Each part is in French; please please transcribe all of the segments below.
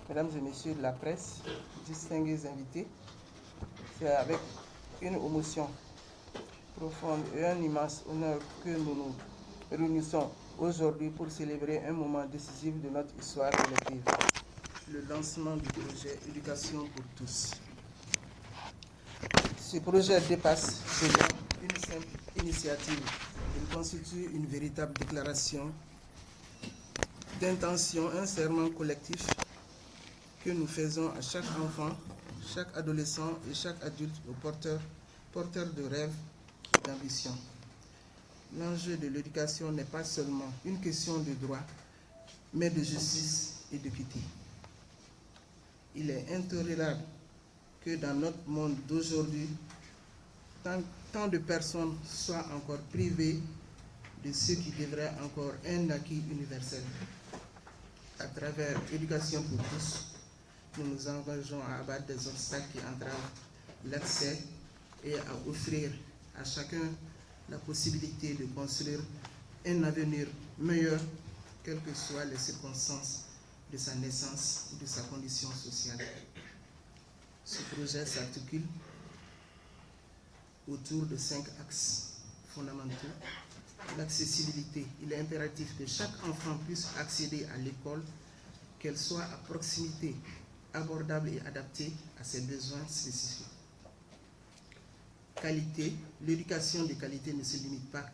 Mesdames et messieurs de la presse, distingués invités, c'est avec une émotion profonde et un immense honneur que nous nous réunissons aujourd'hui pour célébrer un moment décisif de notre histoire collective, le lancement du projet Éducation pour tous. Ce projet dépasse déjà une simple initiative. Il constitue une véritable déclaration d'intention, un serment collectif que nous faisons à chaque enfant, chaque adolescent et chaque adulte porteur de rêves et d'ambition. L'enjeu de l'éducation n'est pas seulement une question de droit, mais de justice et d'équité. Il est intolérable que dans notre monde d'aujourd'hui, tant de personnes soient encore privées de ce qui devrait encore un acquis universel. À travers l'éducation pour tous, nous nous engageons à abattre des obstacles qui entravent l'accès et à offrir à chacun la possibilité de construire un avenir meilleur, quelles que soient les circonstances de sa naissance ou de sa condition sociale. Ce projet s'articule autour de 5 axes fondamentaux. L'accessibilité. Il est impératif que chaque enfant puisse accéder à l'école, qu'elle soit à proximité, abordable et adaptée à ses besoins spécifiques. Qualité. L'éducation de qualité ne se limite pas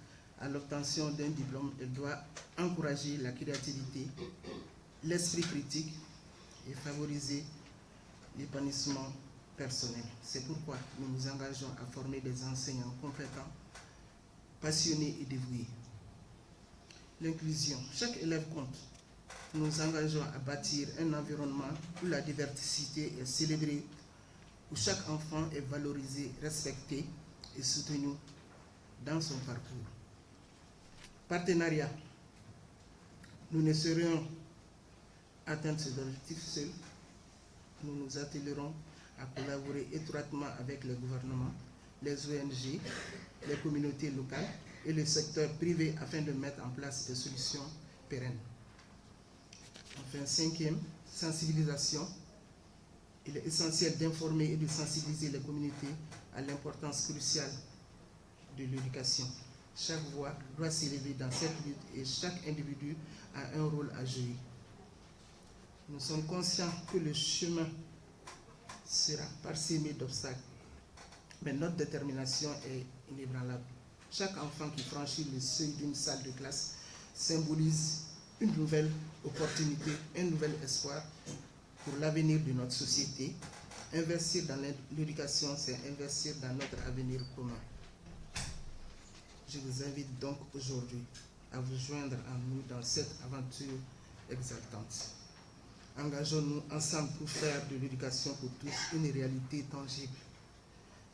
à l'obtention d'un diplôme. Elle doit encourager la créativité, l'esprit critique et favoriser l'épanouissement personnel. C'est pourquoi nous nous engageons à former des enseignants compétents, passionnés et dévoués. L'inclusion. Chaque élève compte. Nous nous engageons à bâtir un environnement où la diversité est célébrée, où chaque enfant est valorisé, respecté et soutenu dans son parcours. Partenariat. Nous ne saurions atteindre ces objectifs seuls. Nous nous attellerons à collaborer étroitement avec le gouvernement, les ONG, les communautés locales et le secteur privé afin de mettre en place des solutions pérennes. Enfin, 5e, sensibilisation. Il est essentiel d'informer et de sensibiliser les communautés à l'importance cruciale de l'éducation. Chaque voix doit s'élever dans cette lutte et chaque individu a un rôle à jouer. Nous sommes conscients que le chemin sera parsemé d'obstacles, mais notre détermination est inébranlable. Chaque enfant qui franchit le seuil d'une salle de classe symbolise une nouvelle opportunité, un nouvel espoir pour l'avenir de notre société. Investir dans l'éducation, c'est investir dans notre avenir commun. Je vous invite donc aujourd'hui à vous joindre à nous dans cette aventure exaltante. Engageons-nous ensemble pour faire de l'éducation pour tous une réalité tangible.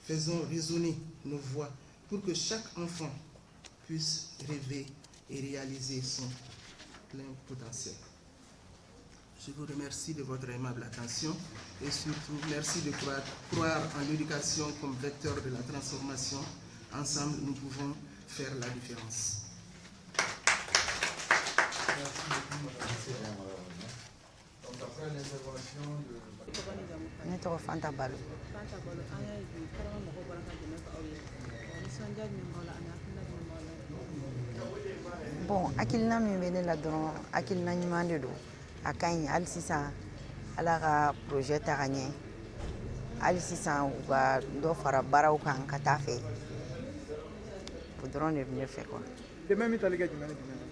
Faisons résonner nos voix pour que chaque enfant puisse rêver et réaliser son plein potentiel. Je vous remercie de votre aimable attention et surtout merci de croire en l'éducation comme vecteur de la transformation. Ensemble, nous pouvons faire la différence. Merci beaucoup. Donc après l'intervention de... Ne tɔgɔ Fanta Balo. Bon, hakilina min bɛ ne la dɔrɔn hakilina ɲuman de don. A ka ɲi hali sisan Ala ka projet ta ka ɲɛ. Hali sisan u ka dɔ fara baaraw kan ka taa fɛ. O dɔrɔn de bɛ ne fɛ quoi. Dɛmɛ min tali kɛ jumɛn ni jumɛn na?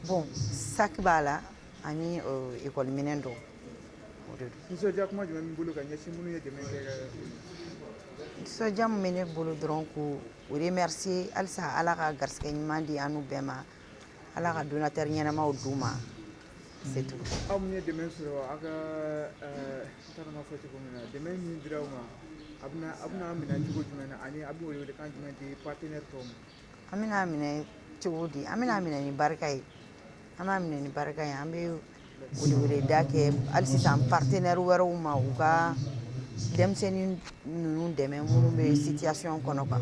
Bon, sac b'a la ani école minɛn dɔw. Nisɔndiya kuma jumɛn b'i bolo ka ɲɛsin minnu ye dɛmɛ kɛ ka... Nisɔndiya min bɛ ne bolo dɔrɔn k'u remercier halisa Ala ka garisɛgɛ ɲuman di an n'u bɛɛ ma. Ala ka donateur ɲɛnamaw d'u ma. C'est tout. Aw min ye dɛmɛ sɔrɔ aw ka n t'a dɔn n b'a fɔ cogo min na dɛmɛ min dira aw ma a bɛna minɛ cogo jumɛn na ani a bɛ welekan jumɛn di partenaire tɔw ma? An bɛna minɛ cogo di? An bɛna minɛ ni barika ye. An b'a minɛ ni barika ye. An bɛ weleweleda kɛ hali sisan partenaire wɛrɛw ma u ka denmisɛnnin ninnu dɛmɛ minnu bɛ situation kɔnɔ quoi.